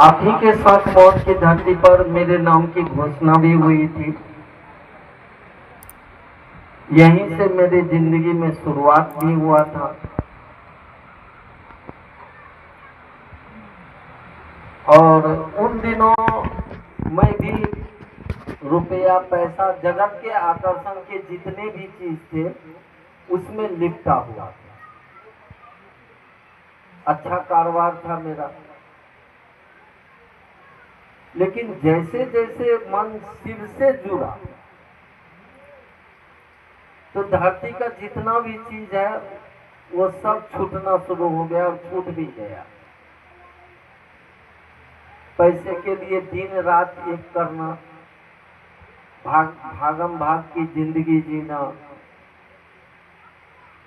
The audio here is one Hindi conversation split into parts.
आप ही के साथ मौत की धरती पर मेरे नाम की घोषणा भी हुई थी। यहीं से मेरी जिंदगी में शुरुआत भी हुआ था। और उन दिनों मैं भी रुपया पैसा जगत के आकर्षण के जितने भी चीज थे उसमें लिपटा हुआ था। अच्छा कारोबार था मेरा, लेकिन जैसे जैसे मन शिव से जुड़ा तो धरती का जितना भी चीज है वो सब छूटना शुरू हो गया और छूट भी गया। पैसे के लिए दिन रात एक करना, भागम भाग की जिंदगी जीना।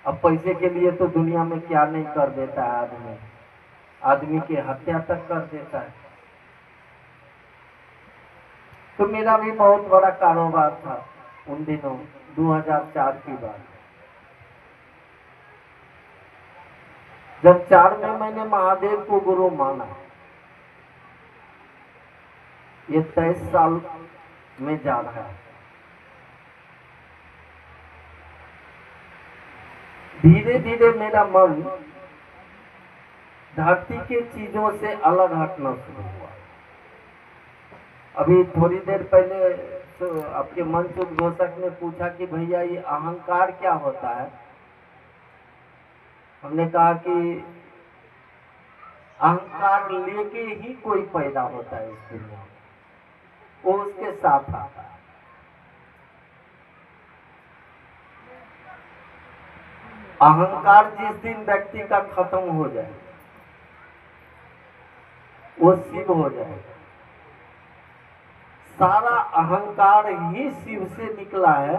अब पैसे के लिए तो दुनिया में क्या नहीं कर देता है आदमी, आदमी की हत्या तक कर देता है। तो मेरा भी बहुत बड़ा कारोबार था उन दिनों 2004 की बात। जब 4 में मैंने महादेव को गुरु माना, ये 23 साल में जा रहा है। धीरे धीरे मेरा मन धरती के चीजों से अलग हटना शुरू हुआ। अभी थोड़ी देर पहले तो आपके मंच उद्घोषक ने पूछा कि भैया ये अहंकार क्या होता है। हमने कहा कि अहंकार लेके ही कोई पैदा होता है इस दुनिया में, वो उसके साथ आता है। अहंकार जिस दिन व्यक्ति का खत्म हो जाए वो शिव हो जाएगा। सारा अहंकार ही शिव से निकला है,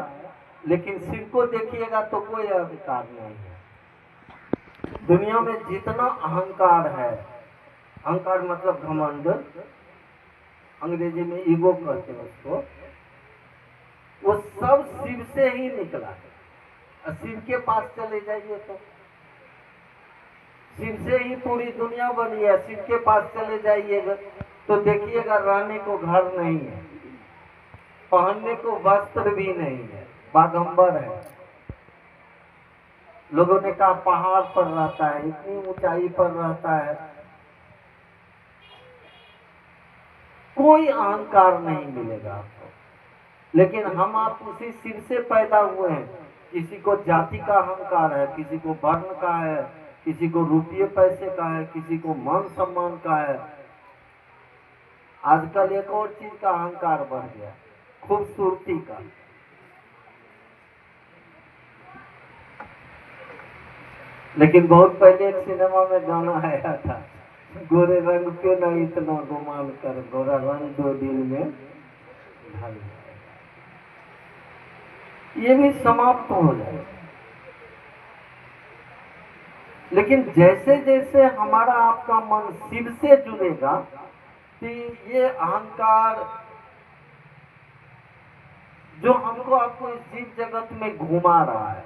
लेकिन शिव को देखिएगा तो कोई अहंकार नहीं है। दुनिया में जितना अहंकार है, अहंकार मतलब घमंड, अंग्रेजी में ईगो कहते हैं उसको, वो सब शिव से ही निकला है। शिव के पास चले जाइए तो शिव से ही पूरी दुनिया बनी है। शिव के पास चले जाइएगा तो देखिएगा रहने को घर नहीं है, पहनने को वस्त्र भी नहीं है, बागंबर है। लोगों ने कहा पहाड़ पर रहता है, इतनी ऊंचाई पर रहता है। कोई अहंकार नहीं मिलेगा आपको, लेकिन हम आप उसी शिव से पैदा हुए हैं। किसी को जाति का अहंकार है, किसी को वर्ण का है, किसी को रुपये पैसे का है, किसी को मान सम्मान का है। आजकल एक और चीज का अहंकार बढ़ गया, खूबसूरती का। लेकिन बहुत पहले एक सिनेमा में गाना आया था, गोरे रंग पे न इतना गुमान कर, गोरा रंग दो दिल में ढल। ये भी समाप्त हो जाए। लेकिन जैसे जैसे हमारा आपका मन शिव से जुड़ेगा कि ये अहंकार जो हमको आपको इस जीव जगत में घुमा रहा है,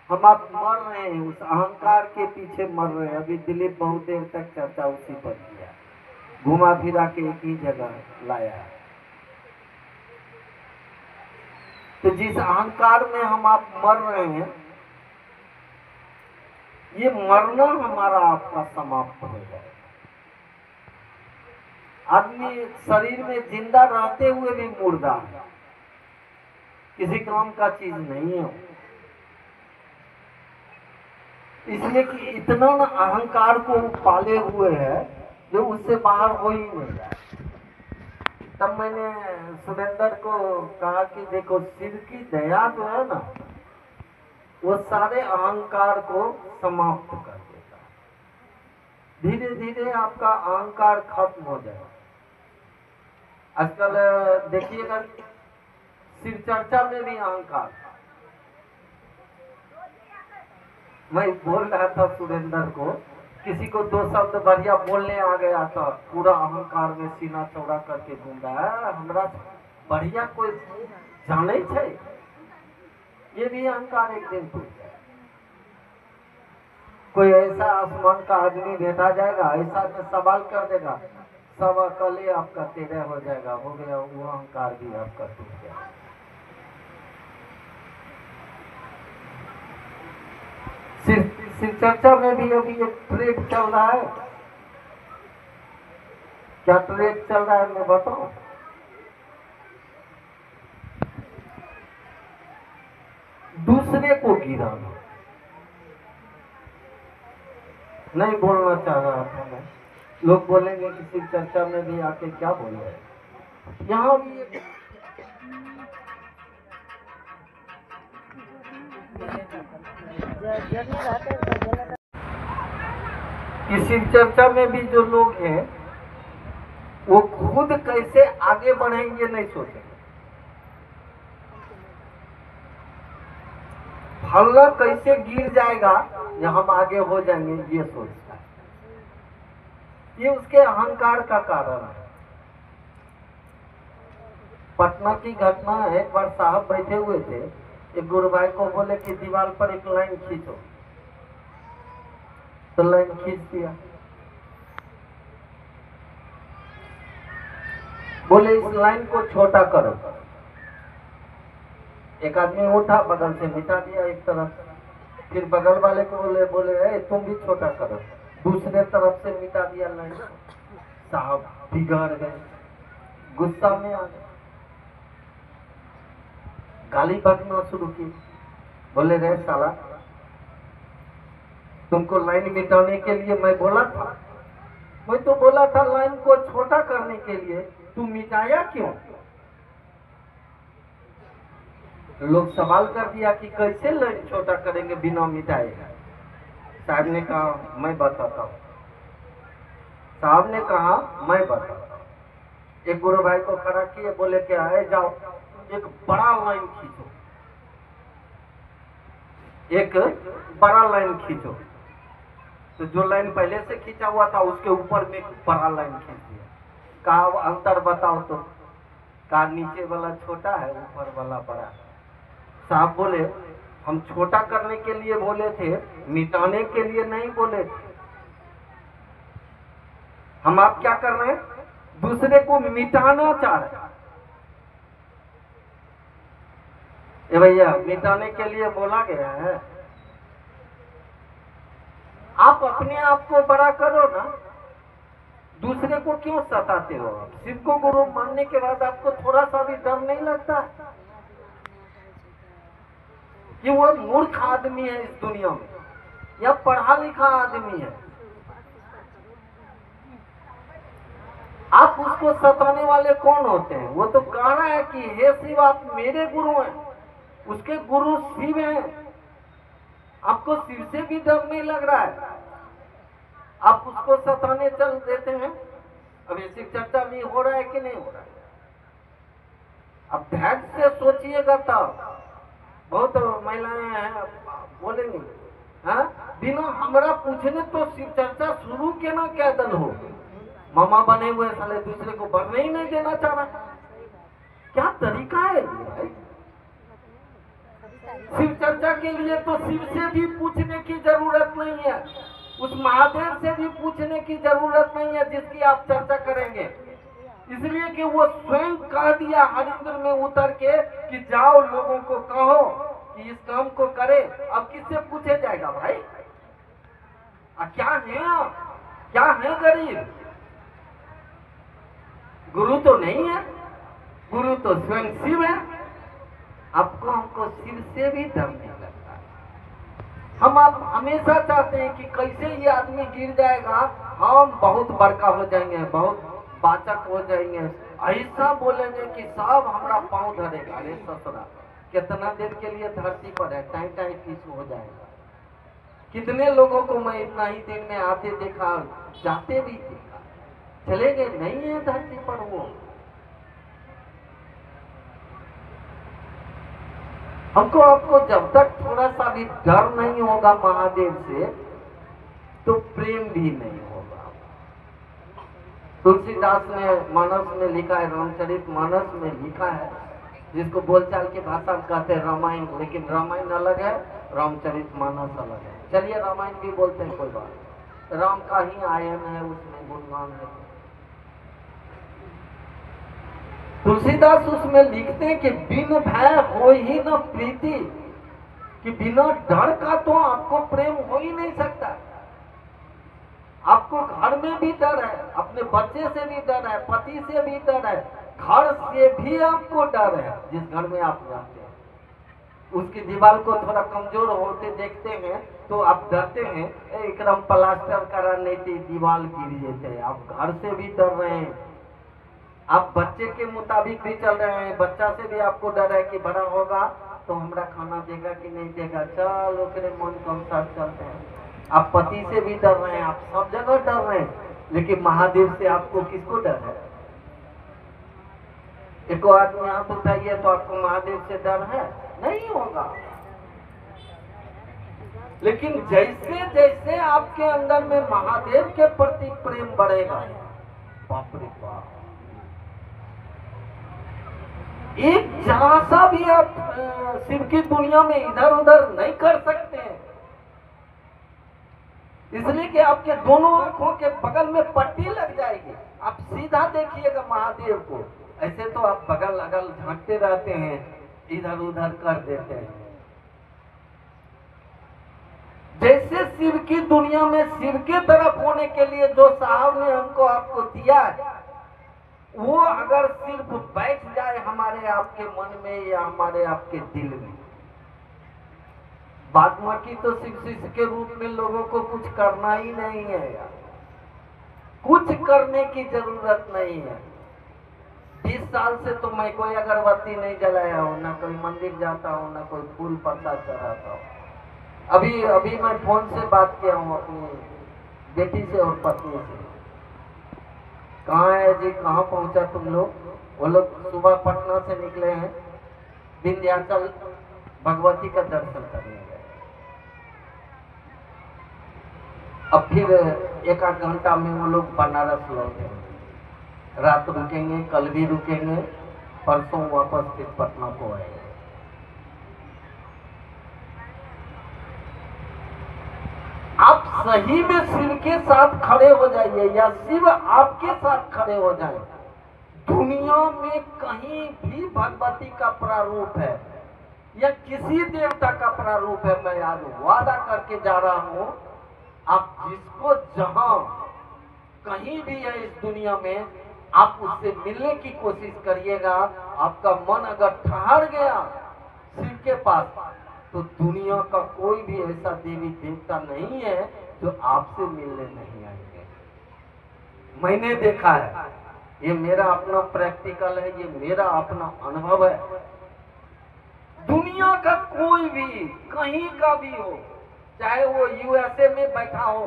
हम आप मर रहे हैं उस अहंकार के पीछे मर रहे हैं। अभी दिलीप बहुत देर तक चर्चा उसी पर किया, घुमा फिरा के एक ही जगह लाया। तो जिस अहंकार में हम आप मर रहे हैं, ये मरना हमारा आपका समाप्त हो जाए। आदमी शरीर में जिंदा रहते हुए भी मुर्दा है, किसी काम का चीज नहीं है। इसलिए कि इतना न अहंकार को पाले हुए है जो उससे बाहर हो ही नहीं रहा। तब मैंने सुरेंद्र को कहा कि देखो शिव की दया जो है ना, वो सारे अहंकार को समाप्त कर देता है। धीरे धीरे आपका अहंकार खत्म हो जाएगा। आजकल देखिएगा शिव चर्चा में भी अहंकार। मैं बोल रहा था सुरेंद्र को, किसी को 2 शब्द बढ़िया बोलने आ गया था, पूरा अहंकार में सीना चौड़ा करके घूम रहा है। हमरा बढ़िया कोई जाने छे, ये भी अहंकार एक दिन टूट जाए। कोई ऐसा आसमान का आदमी भेटा जाएगा, ऐसा तो सवाल कर देगा, सब अकले आपका तेरह हो जाएगा, हो गया, वो अहंकार भी आपका टूट गया। शिव चर्चा में भी अभी एक ट्रेड चल रहा है। क्या ट्रेड चल रहा है मैं बताऊं? दूसरे को गिराना। नहीं बोलना चाह रहा था मैं, लोग बोलेंगे कि शिव चर्चा में भी आके क्या बोल रहे हैं। यहाँ भी शिव चर्चा में भी जो लोग हैं वो खुद कैसे आगे बढ़ेंगे नहीं सोचेंगे, फलना कैसे गिर जाएगा या हम आगे हो जाएंगे ये सोचता है। ये उसके अहंकार का कारण है। पटना की घटना है, एक बार साहब बैठे हुए थे, एक गुरु भाई को बोले कि दीवार पर एक लाइन खींचो, तो लाइन खींच दिया। बोले इस लाइन को छोटा करो। एक आदमी उठा, बगल से मिटा दिया एक तरफ, फिर बगल वाले को बोले तुम भी छोटा करो, दूसरे तरफ से मिटा दिया लाइन। साहब बिगड़ गए, गुस्सा में आ गए, गाली बकना शुरू की। बोले रे साला, तुमको लाइन मिटाने के लिए मैं बोला था, मैं तो बोला था लाइन को छोटा करने के लिए, तुम मिटाया क्यों? लोग सवाल कर दिया कि कैसे लाइन छोटा करेंगे बिना मिटाए। साहब ने कहा मैं बताता हूँ। साहब ने कहा मैं बताता हूँ। एक गुरु भाई को खड़ा किए, बोले क्या है, जाओ एक बड़ा लाइन खींचो, एक बड़ा लाइन खींचो। तो जो लाइन पहले से खींचा हुआ था उसके ऊपर में एक बड़ा लाइन खींच दिया। कहा अंतर बताओ तो? कहा नीचे वाला छोटा है, ऊपर वाला बड़ा। साहब बोले हम छोटा करने के लिए बोले थे, मिटाने के लिए नहीं बोले थे। हम आप क्या कर रहे हैं, दूसरे को मिटाना चाह रहे हैं। ये भैया मिटाने के लिए बोला गया है, आप अपने आप को बड़ा करो ना, दूसरे को क्यों सताते हो? शिव को गुरु मानने के बाद आपको थोड़ा सा भी डर नहीं लगता कि वो मूर्ख आदमी है इस दुनिया में या पढ़ा लिखा आदमी है? आप उसको सताने वाले कौन होते हैं? वो तो कह रहा है कि हे शिव आप मेरे गुरु हैं, उसके गुरु शिव हैं। आपको शिव से भी डर नहीं लग रहा है, आप उसको सताने चल देते हैं। अब ये शिव चर्चा भी हो रहा है कि नहीं हो रहा है? अब ध्यान से सोचिएगा तब। बहुत महिलाएं हैं बोलेंगे, हाँ बिना हमारा पूछने तो शिव चर्चा शुरू के ना क्या दल हो, मामा बने हुए साले दूसरे को बढ़ने ही नहीं देना चाह रहा। क्या तरीका है ये? शिव चर्चा के लिए तो शिव से भी पूछने की जरूरत नहीं है, उस महादेव से भी पूछने की जरूरत नहीं है जिसकी आप चर्चा करेंगे, इसलिए कि वो स्वयं कह दिया हरिद्र में उतर के कि जाओ लोगों को कहो कि इस काम को करे। अब किससे पूछे जाएगा भाई? क्या है आप? क्या है गरीब? गुरु तो नहीं है, गुरु तो स्वयं शिव है। आपको हमको शिव से भी डर नहीं लगता। हम आप हमेशा चाहते हैं कि कैसे ये आदमी गिर जाएगा, हम बहुत बड़का हो जाएंगे, बहुत बाचक हो जाएंगे, ऐसा बोलेंगे कि सब हमारा पांव धरेगा। अरे ससुरा, कितना देर के लिए धरती पर है, टाइम टाइम पीछे हो जाएगा। कितने लोगों को मैं इतना ही दिन में आते देखा, जाते भी देखा, चले गए, नहीं है धरती पर वो। हमको आपको जब तक थोड़ा सा भी डर नहीं होगा महादेव से, तो प्रेम भी नहीं होगा। तुलसीदास ने मानस में लिखा है, रामचरित मानस में लिखा है, जिसको बोलचाल की भाषा में कहते हैं रामायण, लेकिन रामायण अलग है रामचरितमानस अलग है। चलिए रामायण भी बोलते हैं, कोई बात, राम का ही आयन है, उसमें गुणगान है। तुलसीदास उसमें लिखते हैं कि बिन भय हो ही न प्रीति, कि बिना डर का तो आपको प्रेम हो ही नहीं सकता। आपको घर में भी डर है, अपने बच्चे से भी डर है, पति से भी डर है, घर से भी आपको डर है। जिस घर में आप रहते हैं उसकी दीवार को थोड़ा कमजोर होते देखते हैं तो आप डरते हैं, एकदम प्लास्टर करा नहीं थी दीवार गिर जाते हैं। आप घर से भी डर रहे हैं, आप बच्चे के मुताबिक भी चल रहे हैं, बच्चा से भी आपको डर है कि बड़ा होगा तो हमरा खाना देगा कि नहीं देगा, चलो तेरे मन के अनुसार चलते हैं। आप पति से भी डर रहे हैं, आप सब जगह डर रहे हैं, लेकिन महादेव से आपको किसको डर है? एक आदमी हाथ उठाइए तो आपको महादेव से डर है? नहीं होगा। लेकिन जैसे जैसे आपके अंदर में महादेव के प्रति प्रेम बढ़ेगा, बाप रे बाप, एक जरा सा भी आप शिव की दुनिया में इधर उधर नहीं कर सकते हैं। इसलिए कि आपके दोनों आंखों के बगल में पट्टी लग जाएगी, आप सीधा देखिएगा महादेव को। ऐसे तो आप बगल अगल झांकते रहते हैं, इधर उधर कर देते हैं। जैसे शिव की दुनिया में शिव के तरफ होने के लिए जो साहब ने हमको आपको दिया है, वो अगर सिर्फ बैठ जाए हमारे आपके मन में या हमारे आपके दिल में, बाद बाकी तो शिव के रूप में लोगों को कुछ करना ही नहीं है यार, कुछ करने की जरूरत नहीं है। 20 साल से तो मैं कोई अगरबत्ती नहीं जलाया हूँ, ना कोई मंदिर जाता हूँ, ना कोई फूल प्रसाद चढ़ाता हूँ। अभी मैं फोन से बात किया हूँ अपनी बेटी से और पत्नी से। कहाँ है जी, कहाँ पहुंचा तुम लोग? वो लोग सुबह पटना से निकले हैं, विंध्याचल भगवती का दर्शन करने गए। अब फिर एक आध घंटा में वो लोग बनारस लौटे, रात रुकेंगे, कल भी रुकेंगे, परसों वापस फिर पटना को आएंगे। आप सही में शिव के साथ खड़े हो जाइए या शिव आपके साथ खड़े हो जाए। दुनिया में कहीं भी भगवती का प्रारूप है या किसी देवता का प्रारूप है, मैं आज वादा करके जा रहा हूं, आप जिसको जहां कहीं भी है इस दुनिया में, आप उससे मिलने की कोशिश करिएगा। आपका मन अगर ठहर गया शिव के पास, तो दुनिया का कोई भी ऐसा देवी देवता नहीं है जो आपसे मिलने नहीं आएंगे। मैंने देखा है, ये मेरा अपना प्रैक्टिकल है, ये मेरा अपना अनुभव है। दुनिया का कोई भी कहीं का भी हो, चाहे वो यूएसए में बैठा हो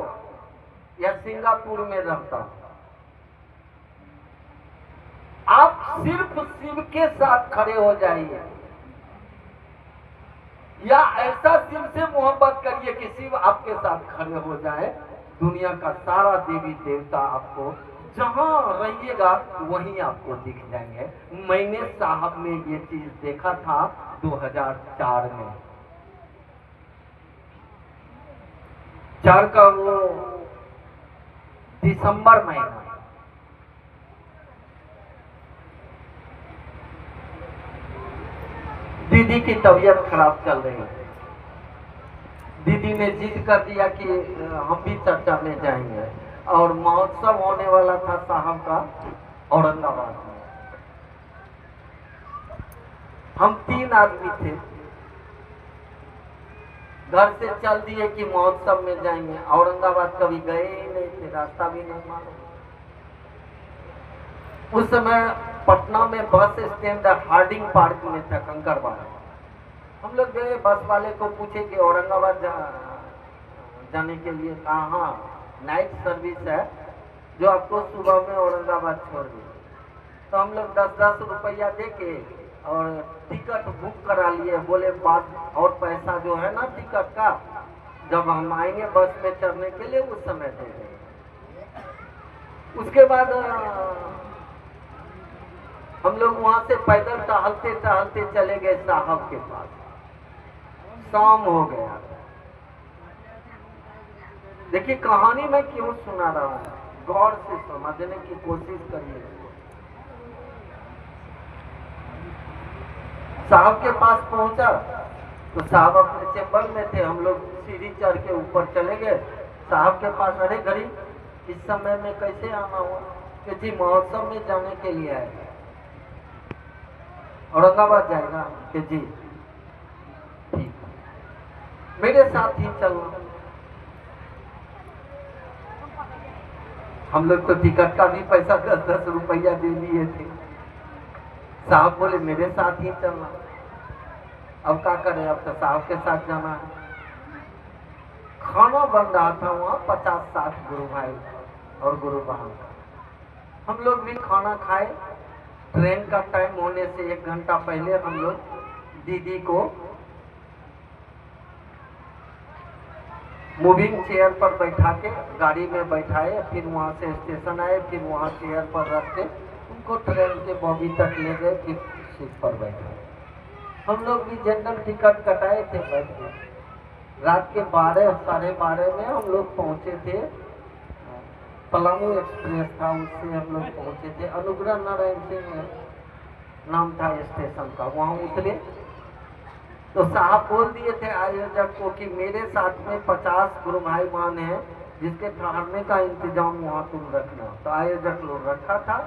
या सिंगापुर में रहता हो, आप सिर्फ शिव के साथ खड़े हो जाइए या ऐसा शिव से मोहब्बत करिए कि शिव आपके साथ खड़े हो जाए। दुनिया का सारा देवी देवता आपको जहां रहिएगा वहीं आपको दिख जाएंगे। मैंने साहब में ये चीज देखा था 2004 में, 4 का वो दिसंबर महीना, दीदी की तबीयत खराब चल रही है। दीदी ने जिद कर दिया कि हम भी चर्चा में जाएंगे, और महोत्सव होने वाला था साहब का औरंगाबाद में। हम 3 आदमी थे, घर से चल दिए कि महोत्सव में जाएंगे। औरंगाबाद कभी गए ही नहीं थे, रास्ता भी नहीं मालूम। उस समय पटना में बस स्टैंड हार्डिंग पार्क में था, कंकड़बाग। हम लोग गए, बस वाले को पूछे कि औरंगाबाद जाने के लिए कहाँ नाइट सर्विस है जो आपको सुबह में औरंगाबाद छोड़ दे। तो हम लोग 10-10 रुपया दे के और टिकट बुक करा लिए। बोले बात और पैसा जो है ना टिकट का, जब हम आएंगे बस में चढ़ने के लिए उस समय दे देंगे। उसके बाद हम लोग वहां से पैदल टहलते टहलते चले गए साहब के पास। शाम हो गया। देखिए कहानी मैं क्यों सुना रहा हूं, गौर से समझने की कोशिश करिए। साहब के पास पहुंचा तो साहब अपने चैम्बर में थे, हम लोग सीढ़ी चढ़ के ऊपर चले गए। साहब के पास, अरे गरीब इस समय में कैसे आना हुआ? कि जी महोत्सव में जाने के लिए आए, औरंगाबाद जाएगा। कि जी ठीक, मेरे साथ ही चलना। हम लोग तो टिकट का भी पैसा 10-10 रुपया दे दिए थे। साहब बोले मेरे साथ ही चलना। अब क्या करें, अब तो साहब के साथ जाना है। खाना बन रहा था वहाँ 50-60 गुरु भाई और गुरु बहन। हम लोग भी खाना खाए। ट्रेन का टाइम होने से 1 घंटा पहले हम लोग दीदी को मूविंग चेयर पर बैठा के गाड़ी में बैठाए, फिर वहाँ से स्टेशन आए, फिर वहाँ चेयर पर रख के उनको ट्रेन के बॉगी तक ले गए, फिर सीट पर बैठे। हम लोग भी जनरल टिकट कटाए थे, बैठ गए। रात के 12-12:30 में हम लोग पहुँचे थे। पलामू एक्सप्रेस था, उससे हम लोग पहुँचे थे। अनुग्रह नारायण सिंह नाम था स्टेशन का। वहाँ उतरे तो साहब बोल दिए थे आयोजक को कि मेरे साथ में 50 गुरु भाई मान है, जिसके ठहरने का इंतजाम वहाँ तुम रखना। तो आयोजक लोग रखा था।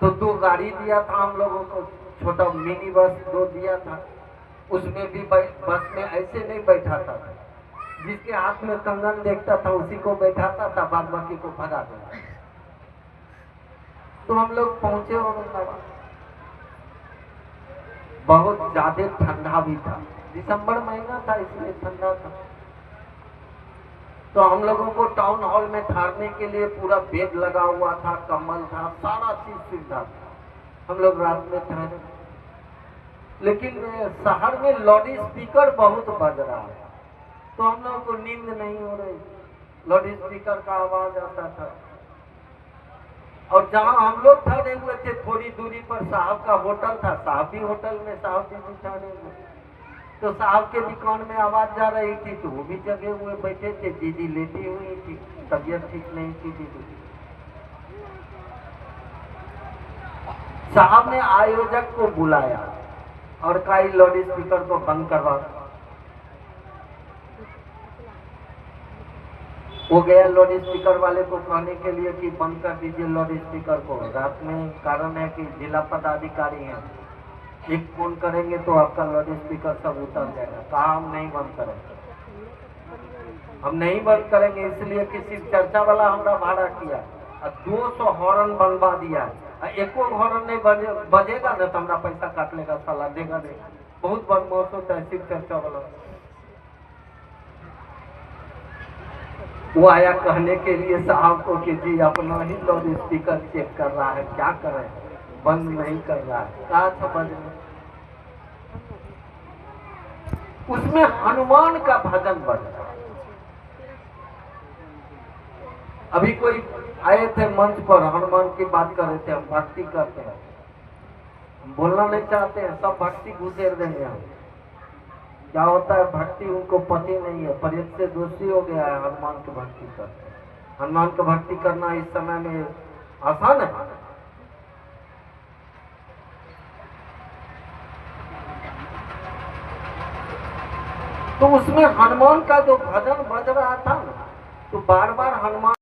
तो 2 गाड़ी दिया था हम लोगों को, छोटा मिनी बस 2 दिया था। उसमें भी बस में ऐसे नहीं बैठाता था, जिसके हाथ में कंगन देखता था उसी को बैठाता था, बाद बाकी को भगा देता। तो हम लोग पहुंचे औरंगाबाद। बहुत ज्यादा ठंडा भी था, दिसंबर महीना था इसलिए ठंडा था। तो हम लोगों को टाउन हॉल में ठहरने के लिए पूरा बेड लगा हुआ था, कंबल था, सारा चीज सुविधा था। हम लोग रात में ठहरे, लेकिन शहर में लाउड स्पीकर बहुत बज रहा है, तो हम लोगों को नींद नहीं हो रही। लाउड स्पीकर का आवाज आता था। और जहां हम लोग ठहरे हुए थे थोड़ी दूरी पर साहब का होटल था। साहब भी होटल में, साहब भी ठहरे हुए। तो साहब के भी कान में आवाज जा रही थी, तो वो भी जगे हुए बैठे थे। दीदी लेटी हुई थी, तबीयत ठीक नहीं थी दीदी। साहब ने आयोजक को बुलाया और कई लाउड स्पीकर को बंद करवा। वो गया लाउड स्पीकर वाले को कहने के लिए कि बंद कर दीजिए लाउड स्पीकर को। रात में कारण है कि जिला पदाधिकारी हैं, एक फोन करेंगे तो आपका लाउड स्पीकर सब उतर जाएगा। कहा हम नहीं बंद करेंगे, हम नहीं बंद करेंगे, इसलिए कि सिर्फ चर्चा वाला हमारा भाड़ा किया और 200 हॉर्न बनवा दिया। एको हॉर्न नहीं बजेगा ना तो हमारा पैसा काट लेगा, साला देगा नहीं। बहुत बदमाश होता है सिर्फ चर्चा वाला। वो आया कहने के लिए साहब को कि जी अपना ही लाउड स्पीकर चेक कर रहा है, क्या करें, बंद नहीं कर रहा है। कहा था बंद। उसमें हनुमान का भजन बज रहा। अभी कोई आए थे मंच पर, हनुमान की बात कर रहे थे। हम भक्ति करते हैं, हम बोलना नहीं चाहते हैं, सब भक्ति घुसेर देंगे हम। क्या होता है, भक्ति उनको पति नहीं है, परियत से दोषी हो गया है हनुमान की भक्ति करते। हनुमान की भक्ति करना इस समय में आसान है। तो उसमें हनुमान का जो भजन बज रहा था ना, तो बार बार हनुमान